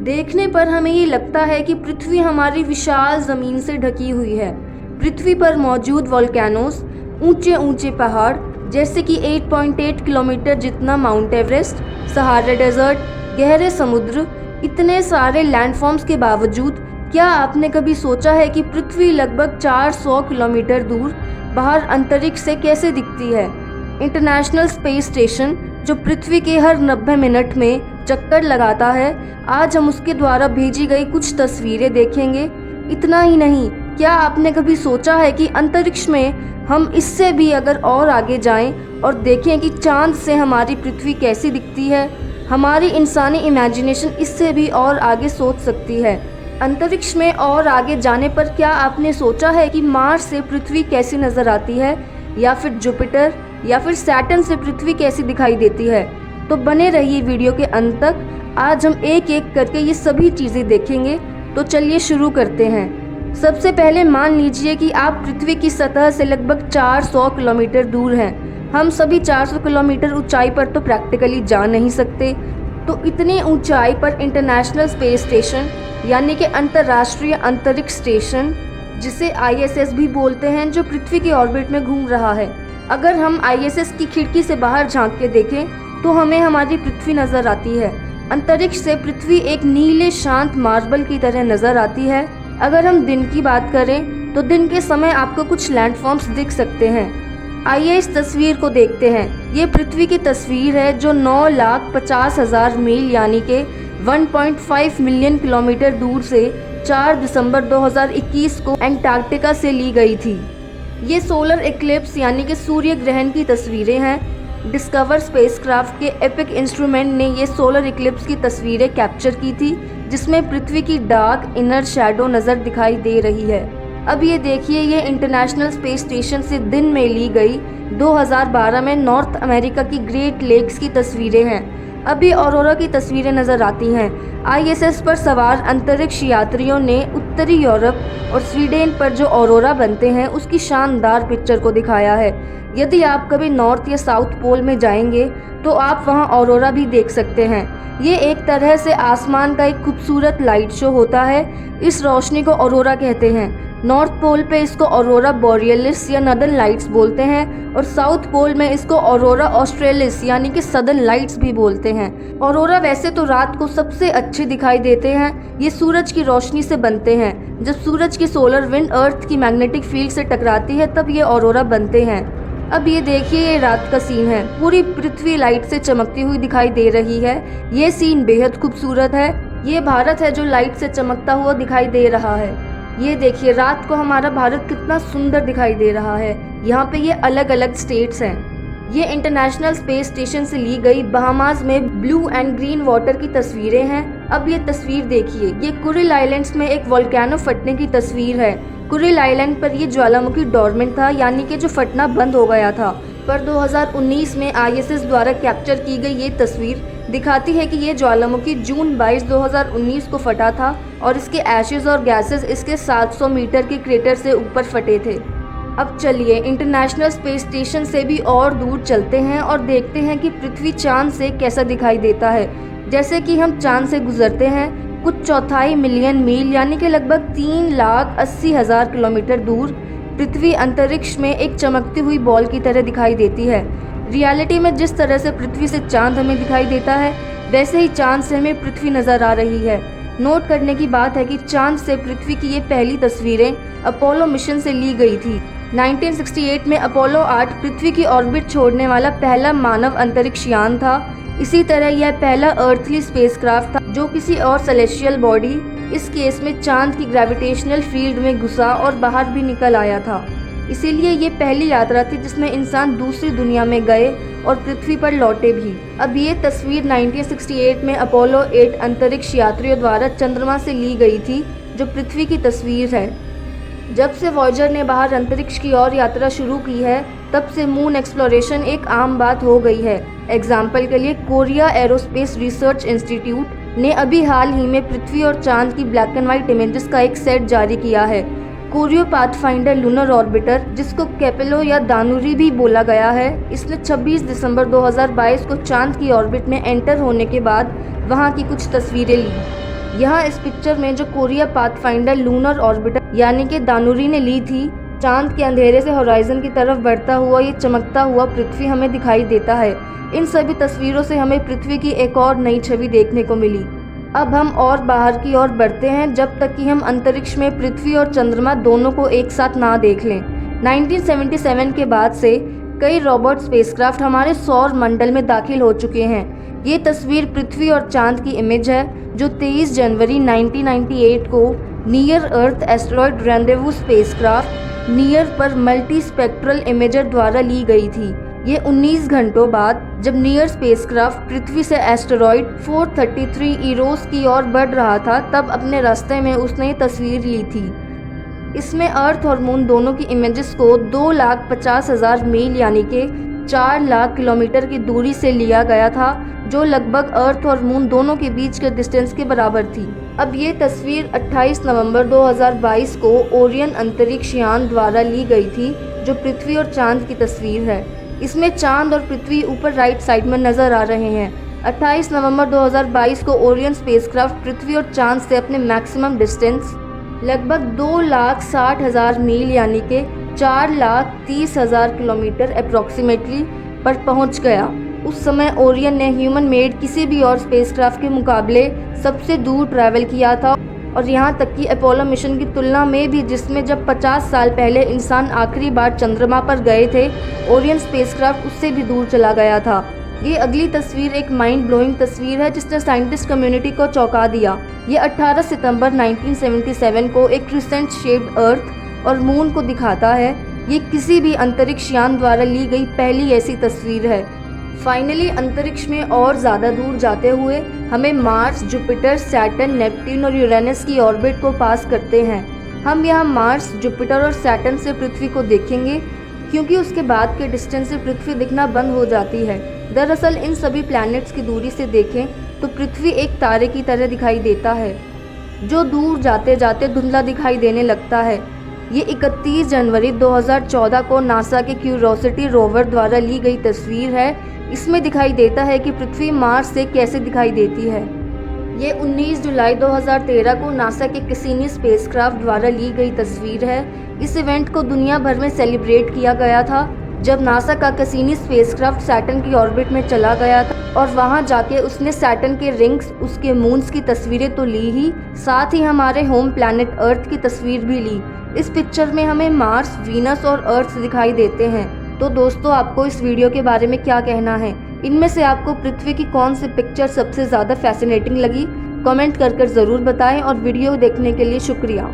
देखने पर हमें ये लगता है कि पृथ्वी हमारी विशाल ज़मीन से ढकी हुई है। पृथ्वी पर मौजूद वोल्केनोस, ऊंचे ऊंचे पहाड़ जैसे कि 8.8 किलोमीटर जितना माउंट एवरेस्ट, सहारा डेजर्ट, गहरे समुद्र, इतने सारे लैंडफॉर्म्स के बावजूद क्या आपने कभी सोचा है कि पृथ्वी लगभग 400 किलोमीटर दूर बाहर अंतरिक्ष से कैसे दिखती है? इंटरनेशनल स्पेस स्टेशन जो पृथ्वी के हर 90 मिनट में चक्कर लगाता है, आज हम उसके द्वारा भेजी गई कुछ तस्वीरें देखेंगे। इतना ही नहीं, क्या आपने कभी सोचा है कि अंतरिक्ष में हम इससे भी अगर और आगे जाएं और देखें कि चांद से हमारी पृथ्वी कैसी दिखती है? हमारी इंसानी इमेजिनेशन इससे भी और आगे सोच सकती है। अंतरिक्ष में और आगे जाने पर क्या आपने सोचा है कि मार्स से पृथ्वी कैसी नज़र आती है, या फिर जुपिटर या फिर सैटर्न से पृथ्वी कैसी दिखाई देती है? तो बने रहिए वीडियो के अंत तक। आज हम एक एक करके ये सभी चीज़ें देखेंगे। तो चलिए शुरू करते हैं। सबसे पहले मान लीजिए कि आप पृथ्वी की सतह से लगभग 400 किलोमीटर दूर हैं। हम सभी 400 किलोमीटर ऊंचाई पर तो प्रैक्टिकली जा नहीं सकते, तो इतनी ऊंचाई पर इंटरनेशनल स्पेस स्टेशन यानी कि अंतर्राष्ट्रीय अंतरिक्ष स्टेशन, जिसे ISS भी बोलते हैं, जो पृथ्वी के ऑर्बिट में घूम रहा है। अगर हम ISS की खिड़की से बाहर झांक के देखें तो हमें हमारी पृथ्वी नज़र आती है। अंतरिक्ष से पृथ्वी एक नीले शांत मार्बल की तरह नज़र आती है। अगर हम दिन की बात करें तो दिन के समय आपको कुछ लैंडफॉर्म्स दिख सकते हैं। आइए इस तस्वीर को देखते हैं। ये पृथ्वी की तस्वीर है जो 9,50,000 मील यानी कि 1.5 मिलियन किलोमीटर दूर से 4 दिसंबर 2021 को एंटार्क्टिका से ली गई थी। ये सोलर इक्लिप्स यानी कि सूर्य ग्रहण की तस्वीरें हैं। डिस्कवर स्पेसक्राफ्ट के एपिक इंस्ट्रूमेंट ने ये सोलर इक्लिप्स की तस्वीरें कैप्चर की थी, जिसमें पृथ्वी की डार्क इनर शैडो नज़र दिखाई दे रही है। अब ये देखिए, ये इंटरनेशनल स्पेस स्टेशन से दिन में ली गई 2012 में नॉर्थ अमेरिका की ग्रेट लेक्स की तस्वीरें हैं। अभी ऑरोरा की तस्वीरें नज़र आती हैं। ISS पर सवार अंतरिक्ष यात्रियों ने उत्तरी यूरोप और स्वीडन पर जो ऑरोरा बनते हैं उसकी शानदार पिक्चर को दिखाया है। यदि आप कभी नॉर्थ या साउथ पोल में जाएंगे तो आप वहां ऑरोरा भी देख सकते हैं। ये एक तरह से आसमान का एक खूबसूरत लाइट शो होता है। इस रोशनी को ऑरोरा कहते हैं। नॉर्थ पोल पे इसको ऑरोरा बोरियलिस या नदर्न लाइट्स बोलते हैं, और साउथ पोल में इसको ऑरोरा ऑस्ट्रेलिस यानी कि सदर्न लाइट्स भी बोलते हैं। ऑरोरा वैसे तो रात को सबसे अच्छे दिखाई देते हैं। ये सूरज की रोशनी से बनते हैं। जब सूरज की सोलर विंड अर्थ की मैग्नेटिक फील्ड से टकराती है तब ये ऑरोरा बनते हैं। अब ये देखिए, ये रात का सीन है। पूरी पृथ्वी लाइट से चमकती हुई दिखाई दे रही है। ये सीन बेहद खूबसूरत है। ये भारत है जो लाइट से चमकता हुआ दिखाई दे रहा है। ये देखिए, रात को हमारा भारत कितना सुंदर दिखाई दे रहा है। यहाँ पे ये अलग अलग स्टेट्स हैं। ये इंटरनेशनल स्पेस स्टेशन से ली गई बहामास में ब्लू एंड ग्रीन वाटर की तस्वीरें हैं। अब ये तस्वीर देखिए, ये कुरिल आइलैंड्स में एक वोल्केनो फटने की तस्वीर है। कुरिल आइलैंड पर ये ज्वालामुखी डोरमेंट था, यानी कि जो फटना बंद हो गया था। पर 2019 में ISS द्वारा कैप्चर की गई ये तस्वीर दिखाती है कि ये ज्वालामुखी जून 22, 2019 को फटा था और इसके एशेज और गैसेस इसके 700 मीटर के क्रेटर से ऊपर फटे थे। अब चलिए इंटरनेशनल स्पेस स्टेशन से भी और दूर चलते हैं और देखते हैं कि पृथ्वी चांद से कैसा दिखाई देता है। जैसे कि हम चांद से गुजरते हैं, कुछ 1/4 मिलियन मील यानी कि लगभग 3,80,000 किलोमीटर दूर पृथ्वी अंतरिक्ष में एक चमकती हुई बॉल की तरह दिखाई देती है। रियलिटी में जिस तरह से पृथ्वी से चांद हमें दिखाई देता है, वैसे ही चांद से हमें पृथ्वी नज़र आ रही है। नोट करने की बात है कि चांद से पृथ्वी की ये पहली तस्वीरें अपोलो मिशन से ली गई थी। 1968 में अपोलो 8 पृथ्वी की ऑर्बिट छोड़ने वाला पहला मानव अंतरिक्ष यान था। इसी तरह यह पहला अर्थली स्पेसक्राफ्ट था जो किसी और सेलेस्टियल बॉडी, इस केस में चांद की ग्रेविटेशनल फील्ड में घुसा और बाहर भी निकल आया था। इसीलिए ये पहली यात्रा थी जिसमें इंसान दूसरी दुनिया में गए और पृथ्वी पर लौटे भी। अब ये तस्वीर 1968 में अपोलो 8 अंतरिक्ष यात्रियों द्वारा चंद्रमा से ली गई थी, जो पृथ्वी की तस्वीर है। जब से वॉयेजर ने बाहर अंतरिक्ष की ओर यात्रा शुरू की है, तब से मून एक्सप्लोरेशन एक आम बात हो गई है। एग्जाम्पल के लिए कोरिया एरोस्पेस रिसर्च इंस्टीट्यूट ने अभी हाल ही में पृथ्वी और चांद की ब्लैक एंड व्हाइट इमेजेस का एक सेट जारी किया है। कोरियो पाथफाइंडर लूनर ऑर्बिटर, जिसको कैपेलो या दानुरी भी बोला गया है, इसने 26 दिसंबर 2022 को चांद की ऑर्बिट में एंटर होने के बाद वहां की कुछ तस्वीरें ली। यहाँ इस पिक्चर में जो कोरिया पाथफाइंडर लूनर ऑर्बिटर यानी कि दानुरी ने ली थी, चांद के अंधेरे से होराइजन की तरफ बढ़ता हुआ ये चमकता हुआ पृथ्वी हमें दिखाई देता है। इन सभी तस्वीरों से हमें पृथ्वी की एक और नई छवि देखने को मिली। अब हम और बाहर की ओर बढ़ते हैं जब तक कि हम अंतरिक्ष में पृथ्वी और चंद्रमा दोनों को एक साथ ना देख लें। 1977 के बाद से कई रोबोट स्पेसक्राफ्ट हमारे सौर मंडल में दाखिल हो चुके हैं। ये तस्वीर पृथ्वी और चांद की इमेज है जो 23 जनवरी 1998 को near earth asteroid rendezvous spacecraft near पर मल्टी स्पेक्ट्रल इमेजर द्वारा ली गई थी। ये 19 घंटों बाद जब नियर स्पेसक्राफ्ट पृथ्वी से एस्टेरॉयड 433 ईरोस की ओर बढ़ रहा था, तब अपने रास्ते में उसने ये तस्वीर ली थी। इसमें अर्थ और मून दोनों की इमेजेस को 2,50,000 मील यानी कि 4 लाख किलोमीटर की दूरी से लिया गया था, जो लगभग अर्थ और मून दोनों के बीच के डिस्टेंस के बराबर थी। अब ये तस्वीर 28 नवंबर 2022 को ओरियन अंतरिक्ष यान द्वारा ली गई थी, जो पृथ्वी और चांद की तस्वीर है। इसमें चांद और पृथ्वी ऊपर राइट साइड में नजर आ रहे हैं। 28 नवंबर 2022 को ओरियन स्पेसक्राफ्ट पृथ्वी और चांद से अपने मैक्सिमम डिस्टेंस लगभग 2,60,000 मील यानी कि 4,30,000 किलोमीटर अप्रॉक्सीमेटली पर पहुंच गया। उस समय ओरियन ने ह्यूमन मेड किसी भी और स्पेसक्राफ्ट के मुकाबले सबसे दूर ट्रैवल किया था, और यहाँ तक कि अपोलो मिशन की तुलना में भी, जिसमें जब 50 साल पहले इंसान आखिरी बार चंद्रमा पर गए थे, ओरियन स्पेसक्राफ्ट उससे भी दूर चला गया था। ये अगली तस्वीर एक माइंड ब्लोइंग तस्वीर है जिसने साइंटिस्ट कम्युनिटी को चौंका दिया। ये 18 सितंबर 1977 को एक क्रिसेंट शेप्ड अर्थ और मून को दिखाता है। ये किसी भी अंतरिक्ष यान द्वारा ली गई पहली ऐसी तस्वीर है। फाइनली अंतरिक्ष में और ज़्यादा दूर जाते हुए हमें मार्स, जुपिटर, सैटर्न, नेपट्यून और यूरेनस की ऑर्बिट को पास करते हैं। हम यहाँ मार्स, जुपिटर और सैटर्न से पृथ्वी को देखेंगे, क्योंकि उसके बाद के डिस्टेंस से पृथ्वी दिखना बंद हो जाती है। दरअसल इन सभी प्लैनेट्स की दूरी से देखें तो पृथ्वी एक तारे की तरह दिखाई देता है, जो दूर जाते जाते धुंधला दिखाई देने लगता है। ये 31 जनवरी 2014 को नासा के क्यूरोसिटी रोवर द्वारा ली गई तस्वीर है। इसमें दिखाई देता है कि पृथ्वी मार्स से कैसे दिखाई देती है। ये 19 जुलाई 2013 को नासा के कैसिनी स्पेसक्राफ्ट द्वारा ली गई तस्वीर है। इस इवेंट को दुनिया भर में सेलिब्रेट किया गया था जब नासा का कैसिनी स्पेसक्राफ्ट सैटर्न की ऑर्बिट में चला गया था, और वहां जाके उसने सैटर्न के रिंग्स, उसके मून्स की तस्वीरें तो ली ही, साथ ही हमारे होम प्लैनेट अर्थ की तस्वीर भी ली। इस पिक्चर में हमें मार्स, वीनस और अर्थ दिखाई देते हैं। तो दोस्तों, आपको इस वीडियो के बारे में क्या कहना है? इनमें से आपको पृथ्वी की कौन सी पिक्चर सबसे ज़्यादा फैसिनेटिंग लगी? कमेंट कर ज़रूर बताएं, और वीडियो देखने के लिए शुक्रिया।